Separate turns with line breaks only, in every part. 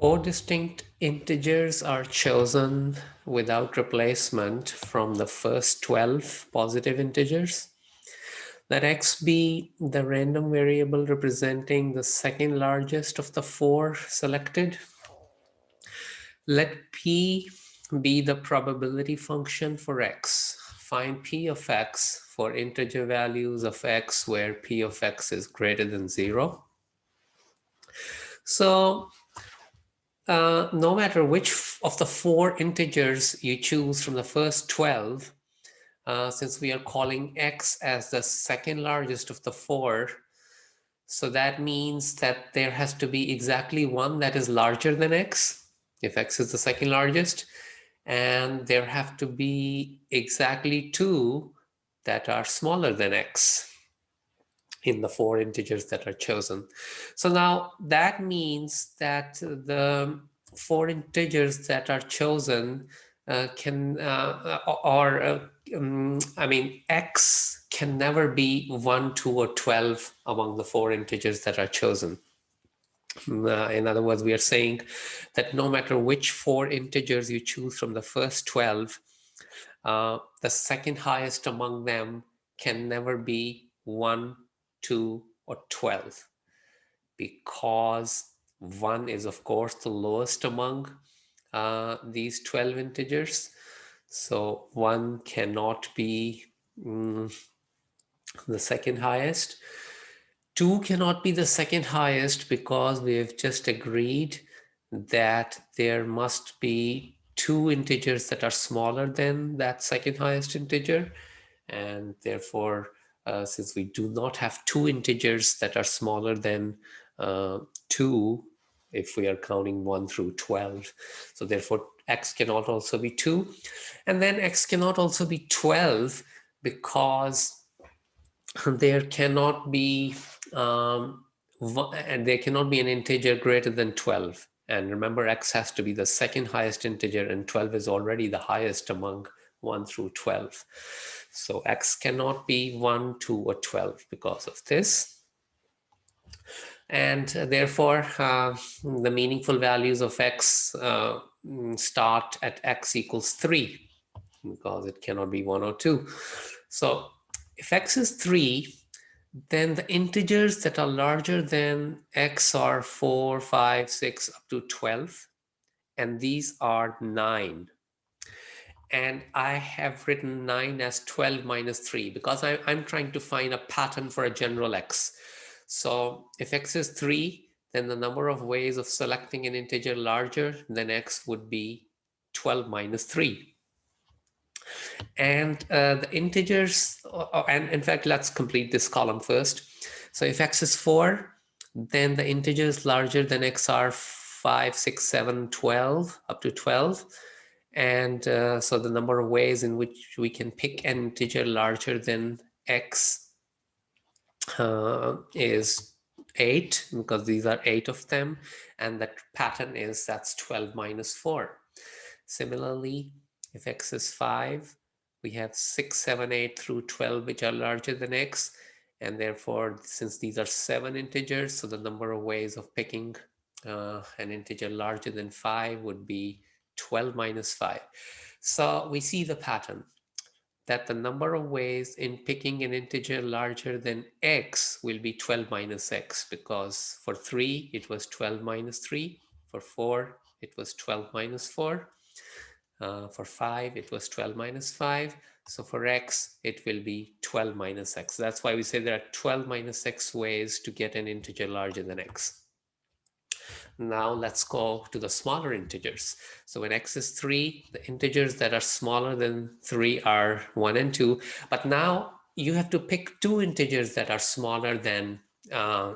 Four distinct integers are chosen without replacement from the first 12 positive integers. Let x be the random variable representing the second largest of the four selected. Let p be the probability function for x. Find p of x for integer values of x where p of x is greater than 0. So no matter which of the four integers you choose from the first 12, since we are calling x as the second largest of the four, so that means that there has to be exactly one that is larger than x, if x is the second largest, and there have to be exactly two that are smaller than x in the four integers that are chosen. So now that means that the four integers that are chosen x can never be 1, 2, or 12 among the four integers that are chosen. In other words, we are saying that no matter which four integers you choose from the first 12, the second highest among them can never be 1, 2, or 12, because 1 is, of course, the lowest among these 12 integers. So 1 cannot be the second highest. 2 cannot be the second highest because we have just agreed that there must be two integers that are smaller than that second highest integer. And therefore, since we do not have two integers that are smaller than 2, if we are counting 1 through 12, so therefore x cannot also be 2. And then x cannot also be 12 because there cannot be and there cannot be an integer greater than 12. And remember, x has to be the second highest integer, and 12 is already the highest among 1 through 12. So x cannot be 1, 2, or 12 because of this. And therefore, the meaningful values of x start at x equals 3, because it cannot be 1 or 2. So if x is 3, then the integers that are larger than x are 4, 5, 6, up to 12. And these are 9. And I have written 9 as 12 minus 3 because I'm trying to find a pattern for a general x. So if x is 3, then the number of ways of selecting an integer larger than x would be 12 minus 3. And the integers, and in fact, let's complete this column first. So if x is 4, then the integers larger than x are 5, 6, 7, 12, up to 12. And so the number of ways in which we can pick an integer larger than x is 8, because these are 8 of them. And the pattern is that's 12 minus 4. Similarly, if x is 5, we have 6, 7, 8 through 12, which are larger than x. And therefore, since these are 7 integers, so the number of ways of picking an integer larger than 5 would be 12 minus 5. So we see the pattern that the number of ways in picking an integer larger than x will be 12 minus x, because for 3, it was 12 minus 3. For 4, it was 12 minus 4. For 5, it was 12 minus 5. So for x, it will be 12 minus x. That's why we say there are 12 minus x ways to get an integer larger than x. Now let's go to the smaller integers. So when x is 3, the integers that are smaller than 3 are 1 and 2. But now you have to pick two integers that are smaller than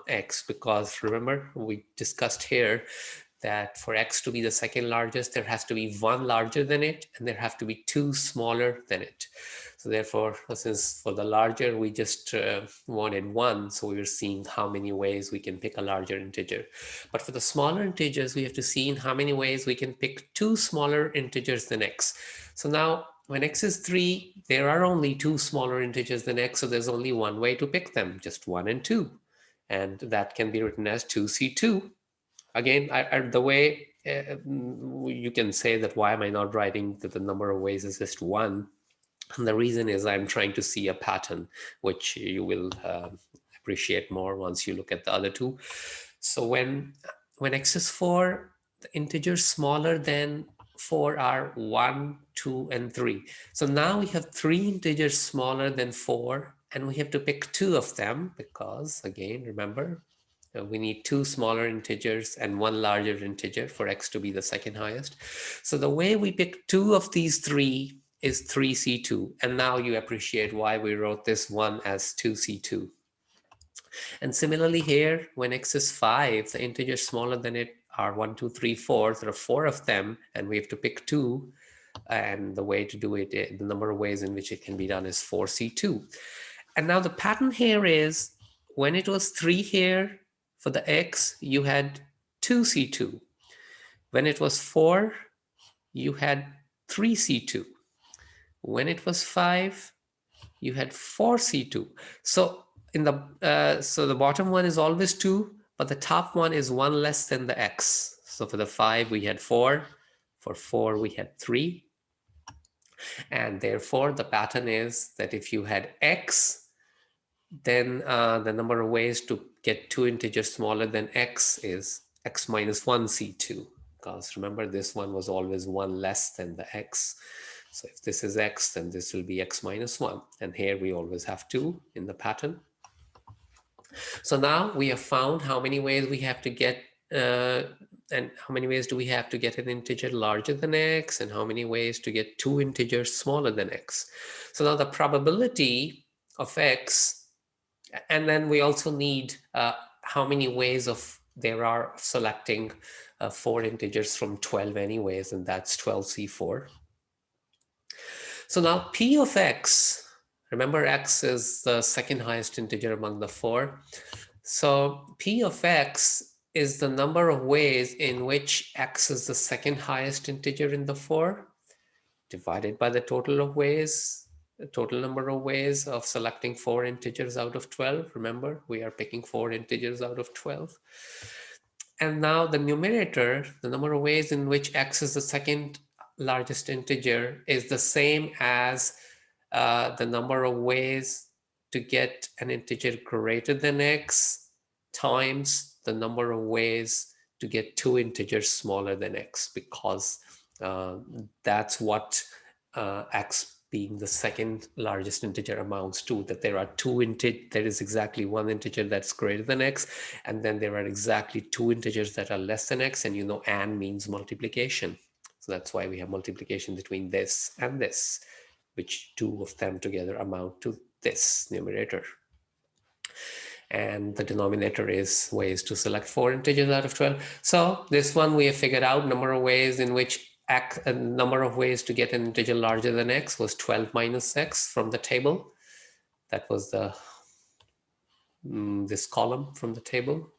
x, because remember, we discussed here that for x to be the second largest, there has to be one larger than it, and there have to be two smaller than it. So therefore, since for the larger, we just wanted one, so we were seeing how many ways we can pick a larger integer. But for the smaller integers, we have to see in how many ways we can pick two smaller integers than x. So now, when x is 3, there are only two smaller integers than x, so there's only one way to pick them, just 1 and 2. And that can be written as 2c2. Again, the way you can say that why am I not writing that the number of ways is just one? And the reason is I'm trying to see a pattern, which you will appreciate more once you look at the other two. So when x is 4, the integers smaller than 4 are 1, 2, and 3. So now we have 3 integers smaller than 4, and we have to pick 2 of them because, again, remember, we need 2 smaller integers and 1 larger integer for x to be the second highest. So the way we pick 2 of these 3 is 3c2. And now you appreciate why we wrote this one as 2c2. And similarly here, when x is 5, the integers smaller than it are 1, 2, 3, 4. There are 4 of them, and we have to pick 2. And the way to do it, the number of ways in which it can be done is 4c2. And now the pattern here is, when it was 3 here, for the x, you had 2c2. When it was 4, you had 3c2. When it was 5, you had 4c2. So so the bottom one is always 2, but the top one is 1 less than the x. So for the 5, we had 4. For 4, we had 3. And therefore, the pattern is that if you had x, then the number of ways to get 2 integers smaller than x is x minus 1c2. Because remember, this one was always 1 less than the x. So if this is x, then this will be x minus 1. And here we always have 2 in the pattern. So now we have found how many ways we have to get, and how many ways do we have to get an integer larger than x, and how many ways to get 2 integers smaller than x. So now the probability of x, and then we also need how many ways of there are of selecting 4 integers from 12 anyways, and that's 12c4. So now p of x, remember x is the second highest integer among the 4. So p of x is the number of ways in which x is the second highest integer in the 4, divided by the total of ways, the total number of ways of selecting 4 integers out of 12. Remember, we are picking 4 integers out of 12. And now the numerator, the number of ways in which x is the second largest integer, is the same as the number of ways to get an integer greater than x times the number of ways to get 2 integers smaller than x, because that's what x being the second largest integer amounts to, that there are there is exactly 1 integer that's greater than x, and then there are exactly 2 integers that are less than x, and you know and means multiplication. So that's why we have multiplication between this and this, which 2 of them together amount to this numerator. And the denominator is ways to select 4 integers out of 12. So this one we have figured out, number of ways in which number of ways to get an integer larger than x was 12 minus x from the table. That was the this column from the table.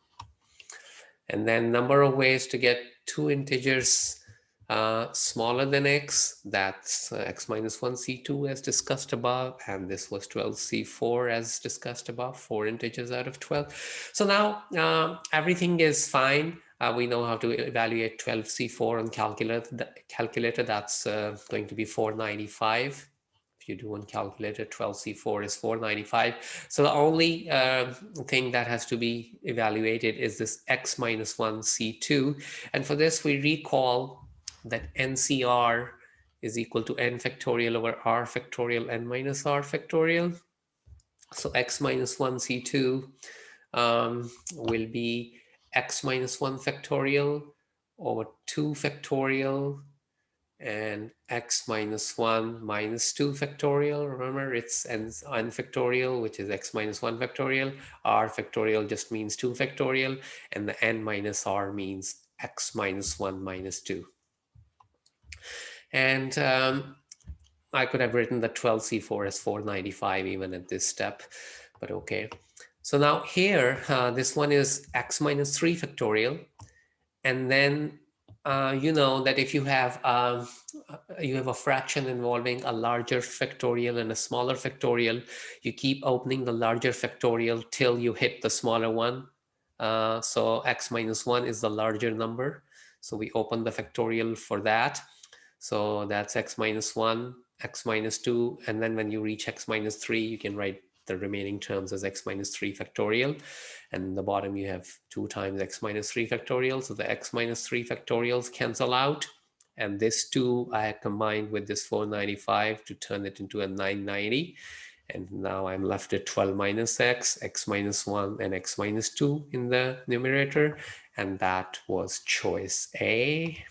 And then number of ways to get 2 integers smaller than x, that's x minus 1c2 as discussed above, and this was 12c4 as discussed above, 4 integers out of 12. So now everything is fine. We know how to evaluate 12c4 on calculator. That's going to be 495. If you do on calculator, 12c4 is 495. So the only thing that has to be evaluated is this x minus 1c2. And for this, we recall that NCR is equal to n factorial over r factorial n minus r factorial. So x minus 1c2 will be x minus 1 factorial over 2 factorial and x minus 1 minus 2 factorial. Remember, it's n factorial, which is x minus 1 factorial. R factorial just means 2 factorial, and the n minus r means x minus 1 minus 2. And I could have written the 12c4 as 495 even at this step, but okay. So now here, this one is x minus 3 factorial. And then you know that if you have a fraction involving a larger factorial and a smaller factorial, you keep opening the larger factorial till you hit the smaller one. So x minus 1 is the larger number. So we open the factorial for that. So that's x minus 1, x minus 2, and then when you reach x minus 3, you can write the remaining terms as x minus 3 factorial. And in the bottom, you have 2 times x minus 3 factorial. So the x minus 3 factorials cancel out. And this 2 I combined with this 495 to turn it into a 990. And now I'm left at 12 minus x minus 1, and x minus 2 in the numerator. And that was choice A.